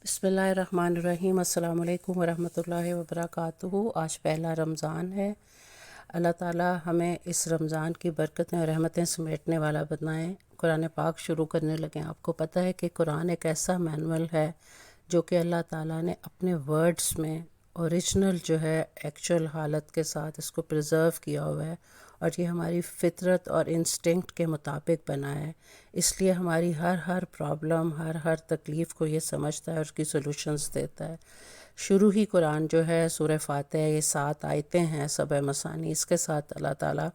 بسم اللہ الرحمن الرحیم۔ السلام علیکم ورحمۃ اللہ وبرکاتہ۔ آج پہلا رمضان ہے۔ اللہ تعالیٰ ہمیں اس رمضان کی برکتیں اور رحمتیں سمیٹنے والا بنائیں۔ قرآن پاک شروع کرنے لگیں۔ آپ کو پتہ ہے کہ قرآن ایک ایسا مینول ہے جو کہ اللہ تعالیٰ نے اپنے ورڈز میں اوریجنل جو ہے ایکچوئل حالت کے ساتھ اس کو پرزرو کیا ہوا ہے، اور یہ ہماری فطرت اور انسٹنکٹ کے مطابق بنا ہے۔ اس لیے ہماری ہر پرابلم، ہر تکلیف کو یہ سمجھتا ہے اور اس کی سولوشنز دیتا ہے۔ شروع ہی قرآن جو ہے سورہ فاتحہ، یہ 7 آیتیں ہیں، 7 مثانی، اس کے ساتھ اللہ تعالیٰ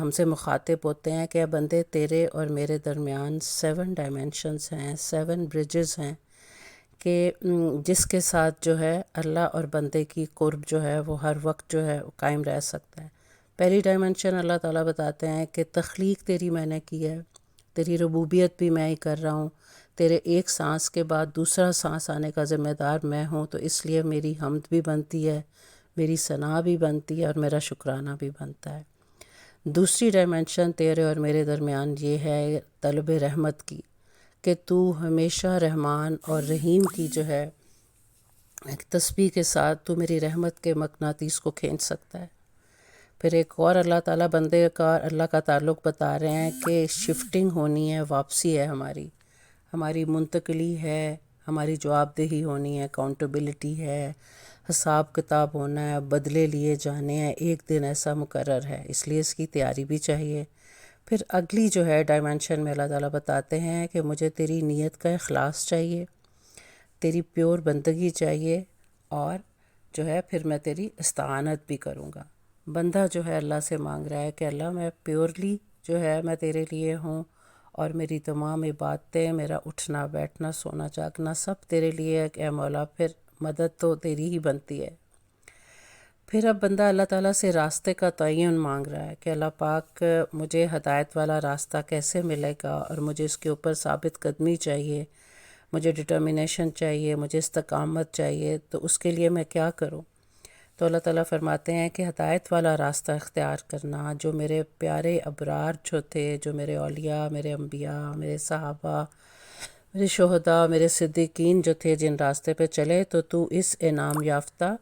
ہم سے مخاطب ہوتے ہیں کہ اے بندے، تیرے اور میرے درمیان 7 ڈائمینشنز ہیں، 7 برجز ہیں کہ جس کے ساتھ جو ہے اللہ اور بندے کی قرب جو ہے وہ ہر وقت جو ہے قائم رہ سکتا ہے۔ پہلی ڈائمینشن اللہ تعالیٰ بتاتے ہیں کہ تخلیق تیری میں نے کی ہے، تیری ربوبیت بھی میں ہی کر رہا ہوں، تیرے ایک سانس کے بعد دوسرا سانس آنے کا ذمہ دار میں ہوں، تو اس لیے میری حمد بھی بنتی ہے، میری ثنا بھی بنتی ہے، اور میرا شکرانہ بھی بنتا ہے۔ دوسری ڈائمینشن تیرے اور میرے درمیان یہ ہے طلب رحمت کی، کہ تو ہمیشہ رحمان اور رحیم کی جو ہے ایک تسبیح کے ساتھ تو میری رحمت کے مقناطیس کو کھینچ سکتا ہے۔ پھر ایک اور اللہ تعالیٰ بندے کا اللہ کا تعلق بتا رہے ہیں کہ شفٹنگ ہونی ہے، واپسی ہے، ہماری منتقلی ہے، ہماری جواب دہی ہونی ہے، اکاؤنٹیبلٹی ہے، حساب کتاب ہونا ہے، بدلے لیے جانے ہیں، ایک دن ایسا مقرر ہے، اس لیے اس کی تیاری بھی چاہیے۔ پھر اگلی جو ہے ڈائمینشن میں اللہ تعالیٰ بتاتے ہیں کہ مجھے تیری نیت کا اخلاص چاہیے، تیری پیور بندگی چاہیے، اور جو ہے پھر میں تیری استعانت بھی کروں گا۔ بندہ جو ہے اللہ سے مانگ رہا ہے کہ اللہ میں پیورلی جو ہے میں تیرے لیے ہوں، اور میری تمام عبادتیں، میرا اٹھنا بیٹھنا سونا جاگنا سب تیرے لیے ہے کہ اے مولا، پھر مدد تو تیری ہی بنتی ہے۔ پھر اب بندہ اللہ تعالیٰ سے راستے کا تعین مانگ رہا ہے کہ اللہ پاک مجھے ہدایت والا راستہ کیسے ملے گا، اور مجھے اس کے اوپر ثابت قدمی چاہیے، مجھے ڈٹرمنیشن چاہیے، مجھے استقامت چاہیے، تو اس کے لیے میں کیا کروں؟ تو اللہ تعالیٰ فرماتے ہیں کہ ہدایت والا راستہ اختیار کرنا، جو میرے پیارے ابرار جو تھے، جو میرے اولیاء، میرے انبیاء، میرے صحابہ، میرے شہداء، میرے صدیقین جو تھے، جن راستے پہ چلے، تو تو اس انعام یافتہ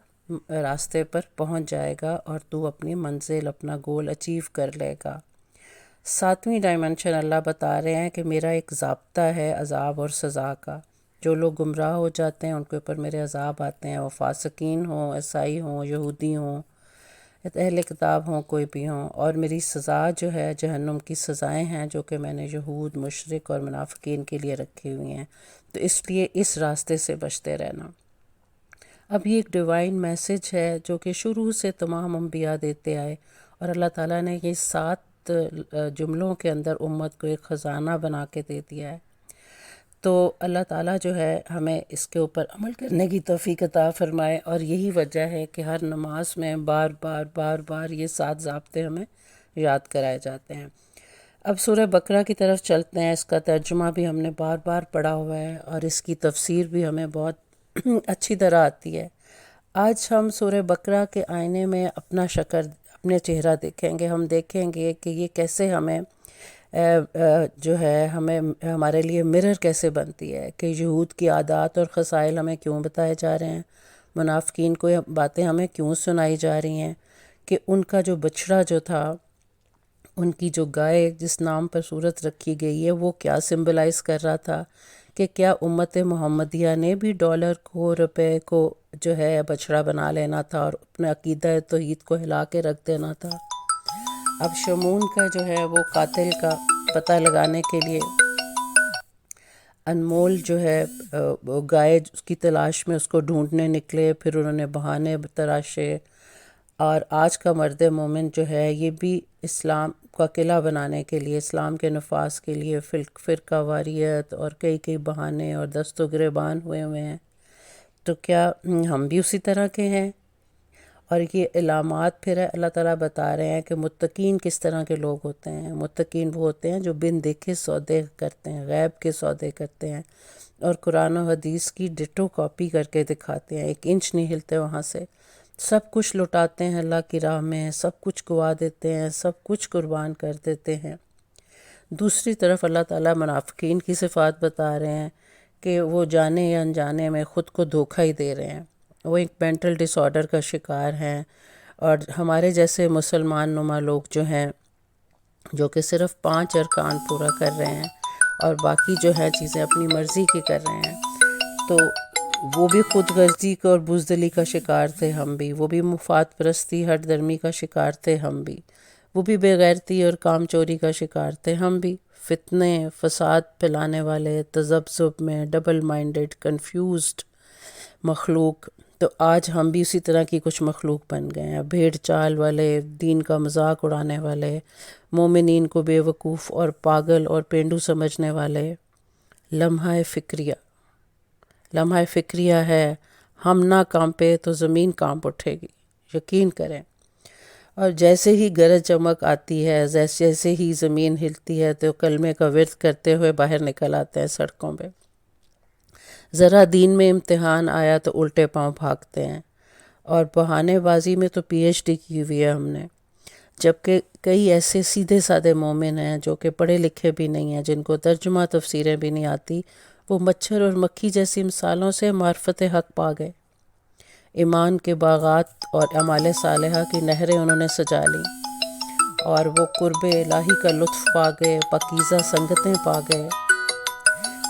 راستے پر پہنچ جائے گا، اور تو اپنی منزل، اپنا گول اچیو کر لے گا۔ 7ویں ڈائمینشن اللہ بتا رہے ہیں کہ میرا ایک ضابطہ ہے عذاب اور سزا کا۔ جو لوگ گمراہ ہو جاتے ہیں ان کے اوپر میرے عذاب آتے ہیں، وہ فاسقین ہوں، عیسائی ہوں، یہودی ہوں، اہل کتاب ہوں، کوئی بھی ہوں، اور میری سزا جو ہے جہنم کی سزائیں ہیں جو کہ میں نے یہود، مشرک اور منافقین کے لیے رکھی ہوئی ہیں، تو اس لیے اس راستے سے بچتے رہنا۔ اب یہ ایک ڈیوائن میسج ہے جو کہ شروع سے تمام انبیاء دیتے آئے، اور اللہ تعالیٰ نے یہ 7 جملوں کے اندر امت کو ایک خزانہ بنا کے دے دیا ہے۔ تو اللہ تعالیٰ جو ہے ہمیں اس کے اوپر عمل کرنے کی توفیق عطا فرمائے، اور یہی وجہ ہے کہ ہر نماز میں بار بار یہ 7 ضابطے ہمیں یاد کرائے جاتے ہیں۔ اب سورہ بقرہ کی طرف چلتے ہیں۔ اس کا ترجمہ بھی ہم نے بار بار پڑھا ہوا ہے، اور اس کی تفسیر بھی ہمیں بہت اچھی طرح آتی ہے۔ آج ہم سورہ بقرہ کے آئینے میں اپنا اپنے چہرہ دیکھیں گے۔ ہم دیکھیں گے کہ یہ کیسے ہمیں جو ہے ہمارے لیے مرر کیسے بنتی ہے، کہ یہود کی عادات اور خصائل ہمیں کیوں بتائے جا رہے ہیں، منافقین کو یہ باتیں ہمیں کیوں سنائی جا رہی ہیں، کہ ان کا جو بچڑا جو تھا، ان کی جو گائے جس نام پر صورت رکھی گئی ہے، وہ کیا سمبلائز کر رہا تھا، کہ کیا امت محمدیہ نے بھی ڈالر کو، روپے کو جو ہے بچڑا بنا لینا تھا اور اپنے عقیدہ توحید کو ہلا کے رکھ دینا تھا۔ اب شمون کا جو ہے وہ قاتل کا پتہ لگانے کے لیے انمول جو ہے گائے اس کی تلاش میں اس کو ڈھونڈنے نکلے، پھر انہوں نے بہانے تراشے، اور آج کا مرد مومن جو ہے یہ بھی اسلام کا قلعہ بنانے کے لیے، اسلام کے نفاذ کے لیے فرقہ واریت اور کئی بہانے اور دست و گریبان ہوئے ہیں۔ تو کیا ہم بھی اسی طرح کے ہیں؟ اور یہ علامات پھر اللہ تعالیٰ بتا رہے ہیں کہ متقین کس طرح کے لوگ ہوتے ہیں۔ متقین وہ ہوتے ہیں جو بن دیکھے سودے کرتے ہیں، غیب کے سودے کرتے ہیں، اور قرآن و حدیث کی ڈٹو کاپی کر کے دکھاتے ہیں، 1 انچ نہیں ہلتے وہاں سے، سب کچھ لٹاتے ہیں اللہ کی راہ میں، سب کچھ گوا دیتے ہیں، سب کچھ قربان کر دیتے ہیں۔ دوسری طرف اللہ تعالیٰ منافقین کی صفات بتا رہے ہیں کہ وہ جانے یا انجانے میں خود کو دھوکہ ہی دے رہے ہیں، وہ ایک مینٹل ڈس آرڈر کا شکار ہیں. اور ہمارے جیسے مسلمان نما لوگ جو ہیں، جو کہ صرف 5 ارکان پورا کر رہے ہیں اور باقی جو ہے چیزیں اپنی مرضی کی کر رہے ہیں، تو وہ بھی خود غرضی کا اور بزدلی کا شکار تھے ہم بھی، وہ بھی مفاد پرستی ہٹ درمی کا شکار تھے ہم بھی، وہ بھی بے غیرتی اور کام چوری کا شکار تھے ہم بھی، فتنے فساد پھیلانے والے، تذبذب میں ڈبل مائنڈڈ کنفیوزڈ مخلوق. تو آج ہم بھی اسی طرح کی کچھ مخلوق بن گئے ہیں، بھیڑ چال والے، دین کا مذاق اڑانے والے، مومنین کو بے وقوف اور پاگل اور پینڈو سمجھنے والے. لمحہ فکریہ ہے، ہم نہ کانپے تو زمین کانپ اٹھے گی، یقین کریں. اور جیسے ہی گرج چمک آتی ہے، جیسے ہی زمین ہلتی ہے، تو کلمے کا ورد کرتے ہوئے باہر نکل آتے ہیں سڑکوں پہ. ذرا دین میں امتحان آیا تو الٹے پاؤں بھاگتے ہیں، اور بہانے بازی میں تو پی ایچ ڈی کی ہوئی ہے ہم نے. جبکہ کئی ایسے سیدھے سادے مومن ہیں جو کہ پڑھے لکھے بھی نہیں ہیں، جن کو ترجمہ تفسیریں بھی نہیں آتی، وہ مچھر اور مکھی جیسی مثالوں سے معرفت حق پا گئے. ایمان کے باغات اور اعمال صالحہ کی نہریں انہوں نے سجا لیں، اور وہ قرب الہی کا لطف پا گئے، پاکیزہ سنگتیں پا گئے.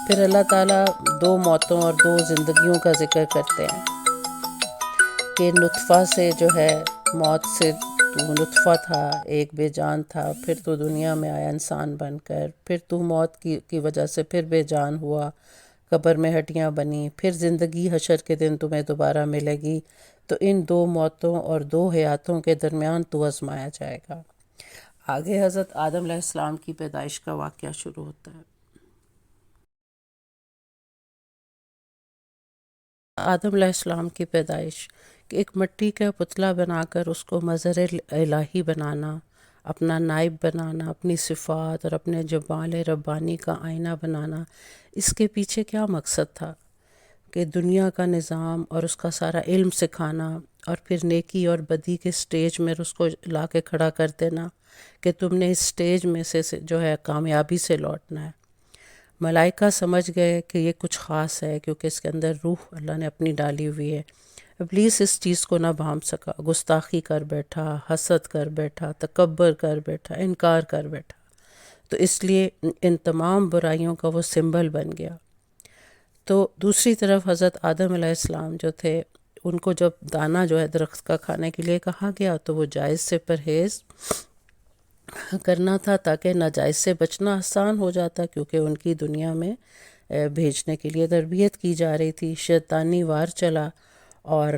پھر اللہ تعالیٰ 2 موتوں اور 2 زندگیوں کا ذکر کرتے ہیں کہ نطفہ سے جو ہے، موت سے تو نطفہ تھا، ایک بے جان تھا، پھر تو دنیا میں آیا انسان بن کر، پھر تو موت کی وجہ سے پھر بے جان ہوا، قبر میں ہڈیاں بنی، پھر زندگی حشر کے دن تمہیں دوبارہ ملے گی. تو ان 2 موتوں اور 2 حیاتوں کے درمیان تو آزمایا جائے گا. آگے حضرت آدم علیہ السلام کی پیدائش کا واقعہ شروع ہوتا ہے. آدم علیہ السلام کی پیدائش کہ ایک مٹی کا پتلا بنا کر اس کو مظہر الہی بنانا، اپنا نائب بنانا، اپنی صفات اور اپنے جمال ربانی کا آئینہ بنانا، اس کے پیچھے کیا مقصد تھا؟ کہ دنیا کا نظام اور اس کا سارا علم سکھانا، اور پھر نیکی اور بدی کے سٹیج میں اس کو لا کے کھڑا کر دینا کہ تم نے اس سٹیج میں سے جو ہے کامیابی سے لوٹنا ہے. ملائکہ سمجھ گئے کہ یہ کچھ خاص ہے، کیونکہ اس کے اندر روح اللہ نے اپنی ڈالی ہوئی ہے. ابلیس اس چیز کو نہ بھانپ سکا، گستاخی کر بیٹھا، حسد کر بیٹھا، تکبر کر بیٹھا، انکار کر بیٹھا. تو اس لیے ان تمام برائیوں کا وہ سمبل بن گیا. تو دوسری طرف حضرت آدم علیہ السلام جو تھے، ان کو جب دانہ جو ہے درخت کا کھانے کے لیے کہا گیا، تو وہ جائز سے پرہیز کرنا تھا تاکہ ناجائز سے بچنا آسان ہو جاتا، کیونکہ ان کی دنیا میں بھیجنے کے لیے تربیت کی جا رہی تھی. شیطانی وار چلا، اور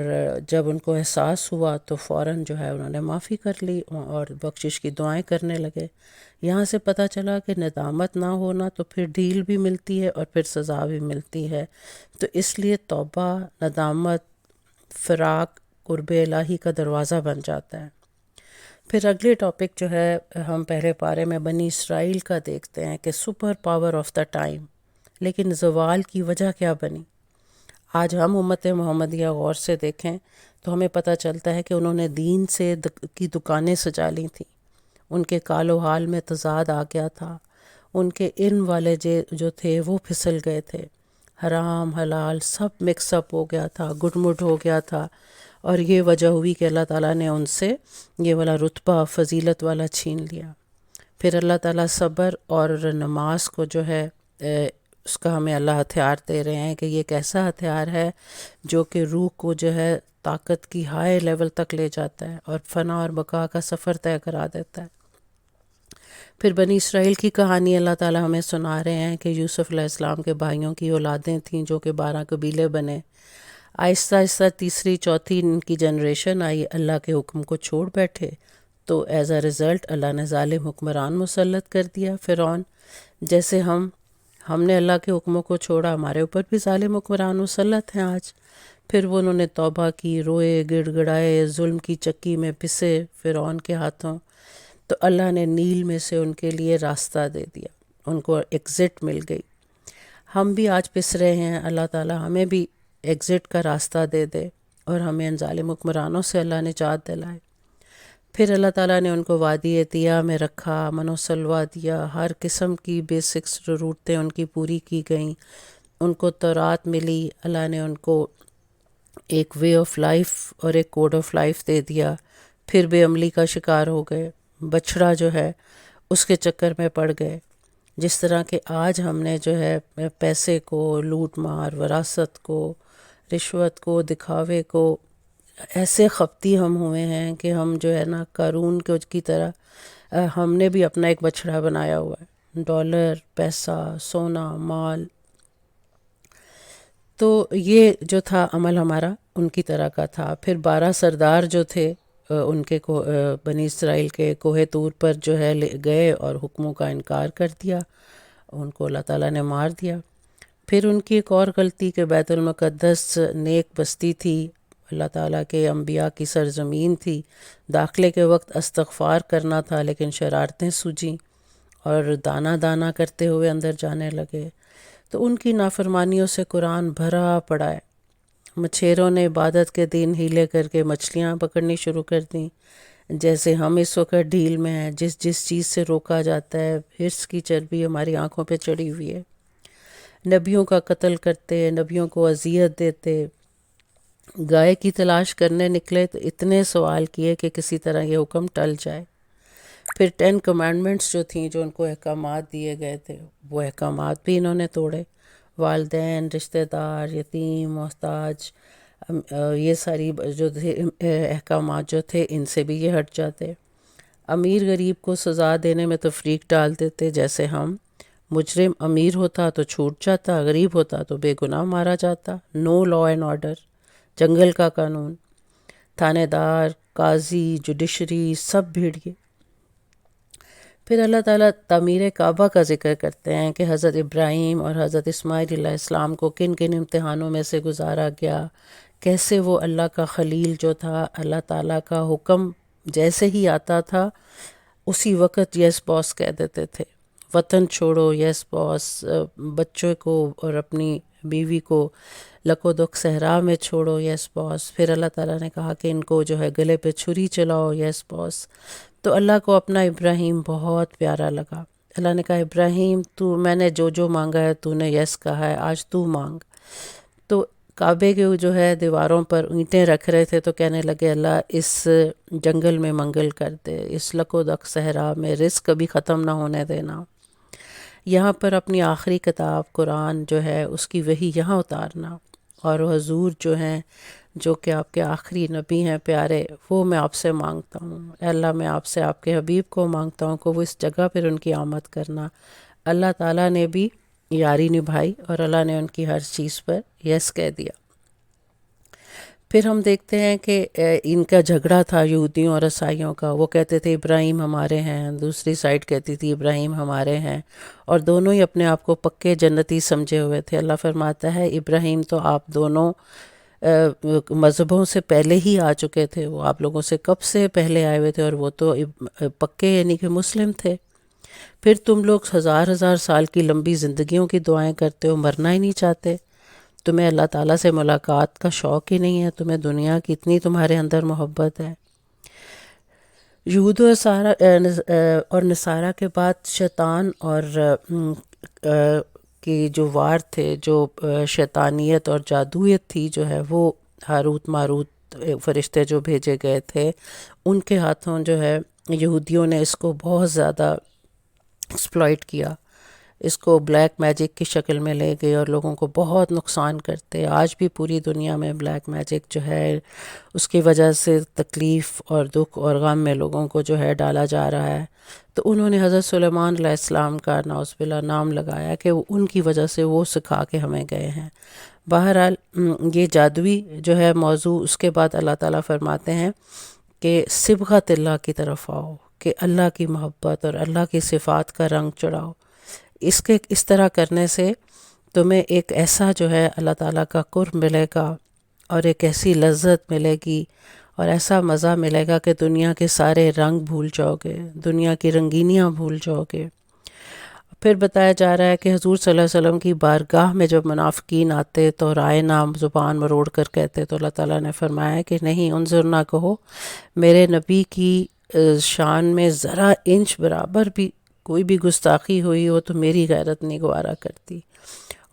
جب ان کو احساس ہوا تو فوراً جو ہے انہوں نے معافی کر لی اور بخشش کی دعائیں کرنے لگے. یہاں سے پتہ چلا کہ ندامت نہ ہونا تو پھر ڈھیل بھی ملتی ہے اور پھر سزا بھی ملتی ہے. تو اس لیے توبہ، ندامت، فراق قرب الہی کا دروازہ بن جاتا ہے. پھر اگلی ٹاپک جو ہے، ہم پہلے پارے میں بنی اسرائیل کا دیکھتے ہیں کہ super power of the time. لیکن زوال کی وجہ کیا بنی؟ آج ہم امت محمدیہ غور سے دیکھیں تو ہمیں پتہ چلتا ہے کہ انہوں نے دین سے کی دکانیں سجا لی تھیں. ان کے کال و حال میں تضاد آ گیا تھا، ان کے علم والے جو تھے وہ پھسل گئے تھے، حرام حلال سب مکس اپ ہو گیا تھا، گڈ مڈ ہو گیا تھا. اور یہ وجہ ہوئی کہ اللہ تعالیٰ نے ان سے یہ والا رتبہ فضیلت والا چھین لیا. پھر اللہ تعالیٰ صبر اور نماز کو جو ہے اس کا ہمیں اللہ ہتھیار دے رہے ہیں کہ یہ ایک ایسا ہتھیار ہے جو کہ روح کو جو ہے طاقت کی ہائی لیول تک لے جاتا ہے اور فنا اور بقا کا سفر طے کرا دیتا ہے. پھر بنی اسرائیل کی کہانی اللہ تعالیٰ ہمیں سنا رہے ہیں کہ یوسف علیہ السلام کے بھائیوں کی اولادیں تھیں جو کہ 12 قبیلے بنے. آہستہ آہستہ تیسری چوتھی ان کی جنریشن آئی، اللہ کے حکم کو چھوڑ بیٹھے. تو ایز اے رزلٹ اللہ نے ظالم حکمران مسلط کر دیا، فرعون. جیسے ہم نے اللہ کے حکموں کو چھوڑا، ہمارے اوپر بھی ظالم حکمران مسلط ہیں آج. پھر وہ انہوں نے توبہ کی، روئے، گڑ گڑائے، ظلم کی چکی میں پسے فرعون کے ہاتھوں. تو اللہ نے نیل میں سے ان کے لیے راستہ دے دیا، ان کو ایگزٹ مل گئی. ہم بھی آج پس رہے ہیں، اللہ تعالیٰ ہمیں بھی ایگزٹ کا راستہ دے دے اور ہمیں ان ظالم حکمرانوں سے اللہ نجات دلائے. پھر اللہ تعالیٰ نے ان کو وادی عطیہ میں رکھا، من و سلوہ دیا، ہر قسم کی بیسکس ضرورتیں ان کی پوری کی گئیں. ان کو تورات ملی، اللہ نے ان کو ایک وے آف لائف اور ایک کوڈ آف لائف دے دیا، پھر بے عملی کا شکار ہو گئے، بچھڑا جو ہے اس کے چکر میں پڑ گئے۔ جس طرح کہ آج ہم نے جو ہے پیسے کو، لوٹ مار، وراثت کو، رشوت کو، دکھاوے کو، ایسے خپتی ہم ہوئے ہیں کہ ہم جو ہے نا قارون کی طرح ہم نے بھی اپنا ایک بچھڑا بنایا ہوا ہے، ڈالر، پیسہ، سونا، مال۔ تو یہ جو تھا عمل ہمارا ان کی طرح کا تھا۔ پھر 12 سردار جو تھے ان کے بنی اسرائیل کے کوہ طور پر جو ہے گئے اور حکموں کا انکار کر دیا، ان کو اللہ تعالیٰ نے مار دیا۔ پھر ان کی ایک اور غلطی کہ بیت المقدس نیک بستی تھی، اللہ تعالیٰ کے انبیاء کی سرزمین تھی، داخلے کے وقت استغفار کرنا تھا لیکن شرارتیں سوجیں اور دانہ دانہ کرتے ہوئے اندر جانے لگے۔ تو ان کی نافرمانیوں سے قرآن بھرا پڑا ہے۔ مچھیروں نے عبادت کے دن ہیلے کر کے مچھلیاں پکڑنی شروع کر دیں، جیسے ہم اس وقت ڈھیل میں ہیں، جس چیز سے روکا جاتا ہے، حرص کی چربی ہماری آنکھوں پہ چڑھی ہوئی ہے۔ نبیوں کا قتل کرتے، نبیوں کو اذیت دیتے، گائے کی تلاش کرنے نکلے تو اتنے سوال کیے کہ کسی طرح یہ حکم ٹل جائے۔ پھر 10 کمانڈمنٹس جو تھیں، جو ان کو احکامات دیے گئے تھے، وہ احکامات بھی انہوں نے توڑے۔ والدین، رشتہ دار، یتیم، محتاج، یہ ساری جو تھے احکامات جو تھے ان سے بھی یہ ہٹ جاتے۔ امیر غریب کو سزا دینے میں تفریق ڈال دیتے، جیسے ہم، مجرم امیر ہوتا تو چھوٹ جاتا، غریب ہوتا تو بے گناہ مارا جاتا۔ نو لا اینڈ آرڈر، جنگل کا قانون، تھانے دار، قاضی، جوڈیشری سب بھیڑیے۔ پھر اللہ تعالیٰ تعمیر کعبہ کا ذکر کرتے ہیں کہ حضرت ابراہیم اور حضرت اسماعیل علیہ السلام کو کن کن امتحانوں میں سے گزارا گیا، کیسے وہ اللہ کا خلیل جو تھا، اللہ تعالیٰ کا حکم جیسے ہی آتا تھا اسی وقت یس باس کہہ دیتے تھے۔ وطن چھوڑو، یس باس، بچوں کو اور اپنی بیوی کو لکو دکھ صحرا میں چھوڑو، یس باس۔ پھر اللہ تعالیٰ نے کہا کہ ان کو جو ہے گلے پہ چھری چلاؤ، یس باس۔ تو اللہ کو اپنا ابراہیم بہت پیارا لگا۔ اللہ نے کہا ابراہیم تو، میں نے جو مانگا ہے تو نے یس کہا ہے، آج تو مانگ۔ تو کعبے کے جو ہے دیواروں پر اینٹیں رکھ رہے تھے تو کہنے لگے اللہ اس جنگل میں منگل کر دے، اس لکو دک صحرا میں رزق کبھی ختم نہ ہونے دینا۔ یہاں پر اپنی آخری کتاب قرآن جو ہے اس کی وحی یہاں اتارنا، اور حضور جو ہیں جو کہ آپ کے آخری نبی ہیں پیارے، وہ میں آپ سے مانگتا ہوں، اے اللہ میں آپ سے آپ کے حبیب کو مانگتا ہوں کہ وہ اس جگہ پر ان کی آمد کرنا۔ اللہ تعالیٰ نے بھی یاری نبھائی اور اللہ نے ان کی ہر چیز پر یس کہہ دیا۔ پھر ہم دیکھتے ہیں کہ ان کا جھگڑا تھا یہودیوں اور عیسائیوں کا، وہ کہتے تھے ابراہیم ہمارے ہیں، دوسری سائڈ کہتی تھی ابراہیم ہمارے ہیں، اور دونوں ہی اپنے آپ کو پکے جنتی سمجھے ہوئے تھے۔ اللہ فرماتا ہے ابراہیم تو آپ دونوں مذہبوں سے پہلے ہی آ چکے تھے، وہ آپ لوگوں سے کب سے پہلے آئے ہوئے تھے، اور وہ تو پکے یعنی کہ مسلم تھے۔ پھر تم لوگ ہزار ہزار سال کی لمبی زندگیوں کی دعائیں کرتے ہو، مرنا ہی نہیں چاہتے، تمہیں اللہ تعالیٰ سے ملاقات کا شوق ہی نہیں ہے، تمہیں دنیا کی اتنی تمہارے اندر محبت ہے۔ یہود اور نصارہ کے بعد شیطان اور کی جو وار تھے، جو شیطانیت اور جادویت تھی جو ہے، وہ ہاروت ماروت فرشتے جو بھیجے گئے تھے ان کے ہاتھوں جو ہے یہودیوں نے اس کو بہت زیادہ ایکسپلائٹ کیا، اس کو بلیک میجک کی شکل میں لے گئے اور لوگوں کو بہت نقصان کرتے۔ آج بھی پوری دنیا میں بلیک میجک جو ہے اس کی وجہ سے تکلیف اور دکھ اور غم میں لوگوں کو جو ہے ڈالا جا رہا ہے۔ تو انہوں نے حضرت سلیمان علیہ السلام کا نعوذ باللہ نام لگایا کہ وہ ان کی وجہ سے وہ سکھا کے ہمیں گئے ہیں۔ بہرحال یہ جادوی جو ہے موضوع، اس کے بعد اللہ تعالیٰ فرماتے ہیں کہ صبغت اللہ کی طرف آؤ، کہ اللہ کی محبت اور اللہ کی صفات کا رنگ چڑھاؤ۔ اس طرح کرنے سے تمہیں ایک ایسا جو ہے اللہ تعالیٰ کا قرب ملے گا اور ایک ایسی لذت ملے گی اور ایسا مزہ ملے گا کہ دنیا کے سارے رنگ بھول جاؤ گے، دنیا کی رنگینیاں بھول جاؤ گے۔ پھر بتایا جا رہا ہے کہ حضور صلی اللہ علیہ وسلم کی بارگاہ میں جب منافقین آتے تو رائے نام زبان مروڑ کر کہتے تو اللہ تعالیٰ نے فرمایا کہ نہیں، انظر نہ کہو، میرے نبی کی شان میں ذرا انچ برابر بھی کوئی بھی گستاخی ہوئی ہو تو میری غیرت نہیں گوارا کرتی۔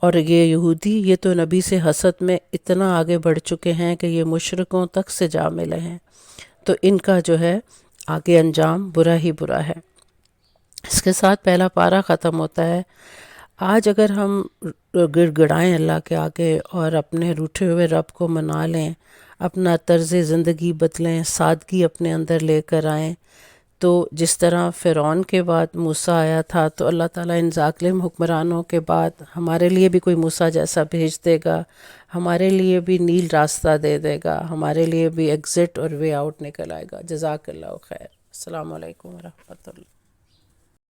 اور یہ یہودی یہ تو نبی سے حسد میں اتنا آگے بڑھ چکے ہیں کہ یہ مشرکوں تک سے جا ملے ہیں، تو ان کا جو ہے آگے انجام برا ہی برا ہے۔ اس کے ساتھ پہلا پارہ ختم ہوتا ہے۔ آج اگر ہم گڑ گڑائیں اللہ کے آگے اور اپنے روٹھے ہوئے رب کو منا لیں، اپنا طرز زندگی بدلیں، سادگی اپنے اندر لے کر آئیں، تو جس طرح فرعون کے بعد موسیٰ آیا تھا، تو اللہ تعالیٰ ان ظالم حکمرانوں کے بعد ہمارے لیے بھی کوئی موسیٰ جیسا بھیج دے گا، ہمارے لیے بھی نیل راستہ دے دے گا، ہمارے لیے بھی ایگزٹ اور وے آؤٹ نکل آئے گا۔ جزاک اللہ خیر۔ السلام علیکم ورحمۃ اللہ۔